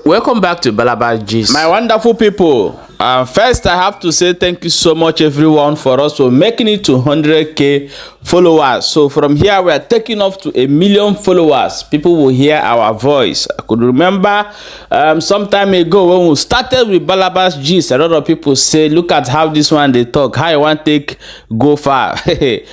Welcome back to Balaba Gist. My wonderful people, first I have to say thank you so much everyone for us for making it to 100k followers. So from here we are taking up to 1 million followers. People will hear our voice. I could remember some time ago when we started with Balaba Gist, a lot of people say, look at how this one they talk, how you want to take go far.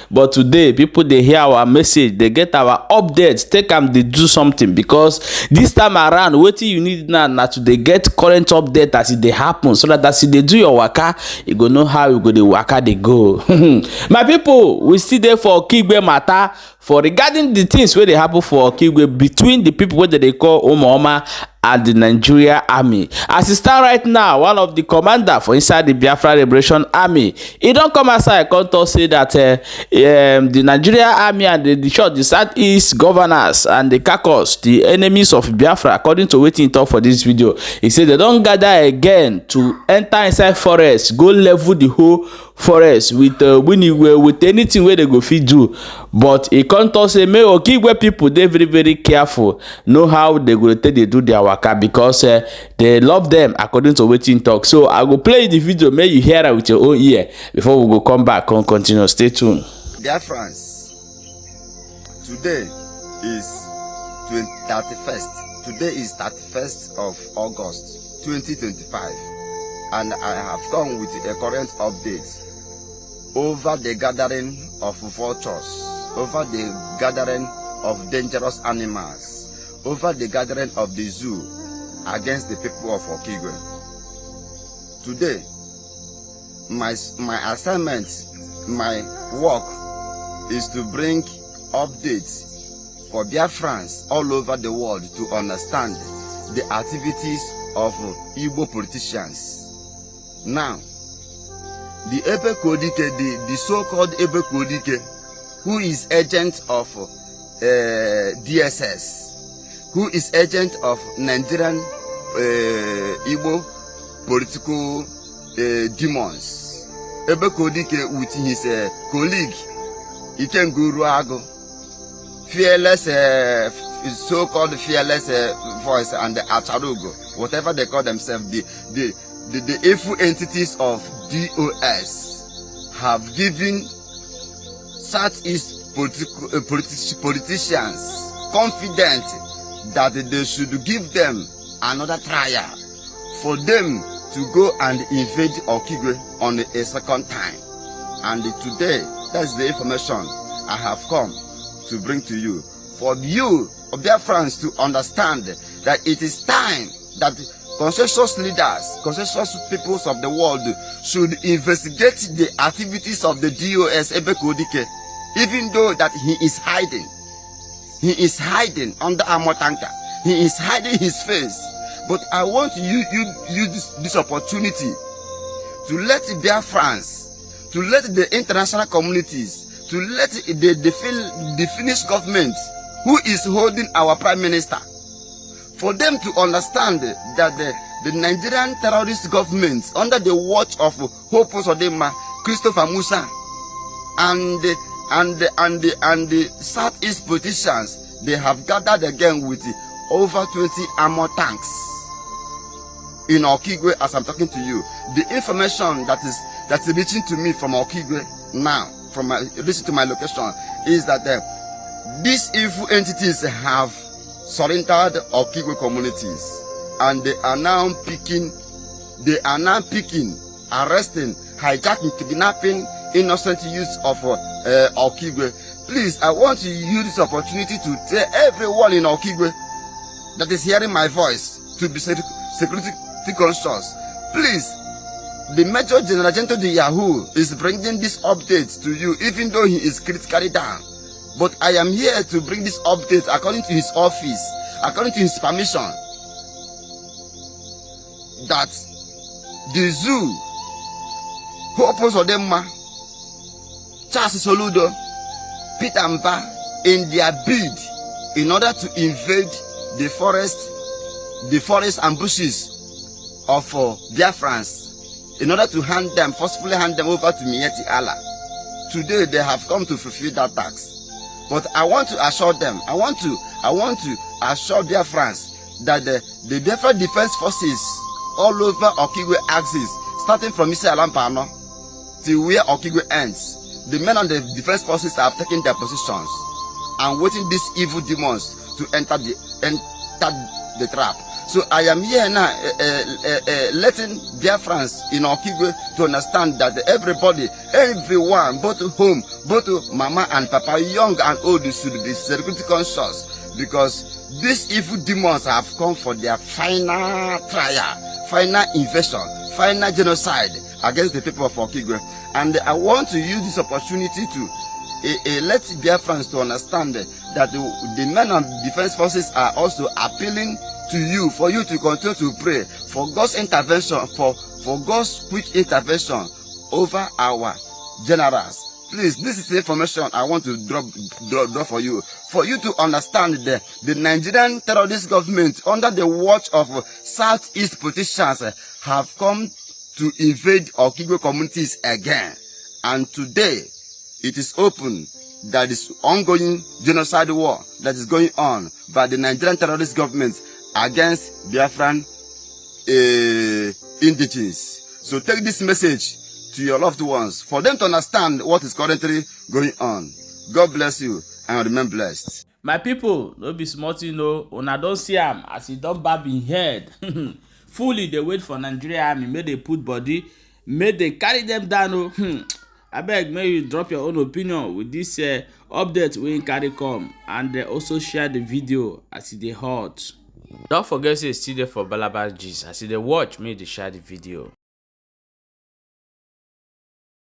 But today people they hear our message, they get our updates, take them, they do something, because this time around what you need now to they get current update as they happen, so that as they do your waka, you go know how you go the waka they go. My people, we still there for Okigwe matter, for regarding the things where they happen for Okigwe between the people where they call Oma and the Nigeria Army. As it stand right now, one of the commander for inside the Biafra Liberation Army, he don't come outside come to say that the Nigeria Army and the Southeast governors and the caucus, the enemies of Biafra, according to what he talk for this video, he said they don't gather again to enter inside forest, go level the whole forest with with anything where they go fit do. But he can't talk say may Okigwe people they very careful, know how they go take they do their waka, because they love them according to what he talk. So I will play the video, may you hear it with your own ear before we go come back and continue. Stay tuned. Dear friends, today is 31st. Today is 31st of August 2025, and I have come with a current update over the gathering of vultures, over the gathering of dangerous animals, over the gathering of the zoo against the people of Okigwe. Today, my assignment, my work is to bring updates for Biafrans all over the world to understand the activities of Igbo politicians. Now, the Ebe Kodike, the so-called Ebe Kodike, who is agent of DSS, who is agent of Nigerian Igbo political demons. Ebe Kodike with his colleague, Ikenguru Ago, fearless, so-called fearless voice, and the Acharugo, whatever they call themselves, the evil entities of DOS have given Southeast politicians confident that they should give them another trial for them to go and invade Okigwe on a second time. And today, that's the information I have come to bring to you. For you, Biafrans, to understand that it is time that consensus leaders, consensus peoples of the world should investigate the activities of the DOS Ebe Kodike, even though that he is hiding. He is hiding under armor tanker. He is hiding his face. But I want you use this opportunity to let Biafrans, to let the international communities, to let the Finnish government, who is holding our prime minister, for them to understand that the Nigerian terrorist government, under the watch of Hope Sodema, Christopher Musa, and the Southeast politicians, they have gathered again with over 20 armor tanks in Okigwe. As I'm talking to you, the information that's reaching to me from Okigwe now, from reaching to my location, is that these evil entities have surrendered Okigwe communities, and they are now picking, arresting, hijacking, kidnapping innocent youths of Okigwe. Please, I want to use this opportunity to tell everyone in Okigwe that is hearing my voice to be security conscious. Please, the Major General Gento de Yahoo is bringing this update to you, even though he is critically down. But I am here to bring this update according to his office, according to his permission, that the zoo, Hope Sodema, Charles Soludo, Peter Mba, in their bid in order to invade the forest and bushes of Biafrans, in order to forcefully hand them over to Mieti Allah. Today they have come to fulfill that task. But I want to assure them, I want to assure Biafrans that the Biafra defense forces all over Okigwe axis, starting from Mr. Alampano till where Okigwe ends, the men on the defense forces have taken their positions and waiting these evil demons to enter the trap. So I am here now letting Biafrans in Okigwe to understand that everybody, everyone, both home, both mama and papa, young and old, should be security conscious, because these evil demons have come for their final trial, final invasion, final genocide against the people of Okigwe. And I want to use this opportunity to let Biafrans to understand that the men of defense forces are also appealing to you, for you to continue to pray for God's intervention, for God's quick intervention over our generals. Please, this is the information I want to drop for you to understand the Nigerian terrorist government under the watch of Southeast politicians have come to invade Okigwe communities again. And today, it is open that is ongoing genocide war that is going on by the Nigerian terrorist government against Biafran indigenes. So take this message to your loved ones for them to understand what is currently going on. God bless you and remain blessed. My people, no be small thing, no. Una don see am as he don barb him head. Fully they wait for Nigeria Army, may they put body, may they carry them down. Oh. Abeg, may you drop your own opinion with this update wey carry come, and also share the video as e dey hot. Don't forget to still there for Balaba G's. As you dey watch, may they share the video.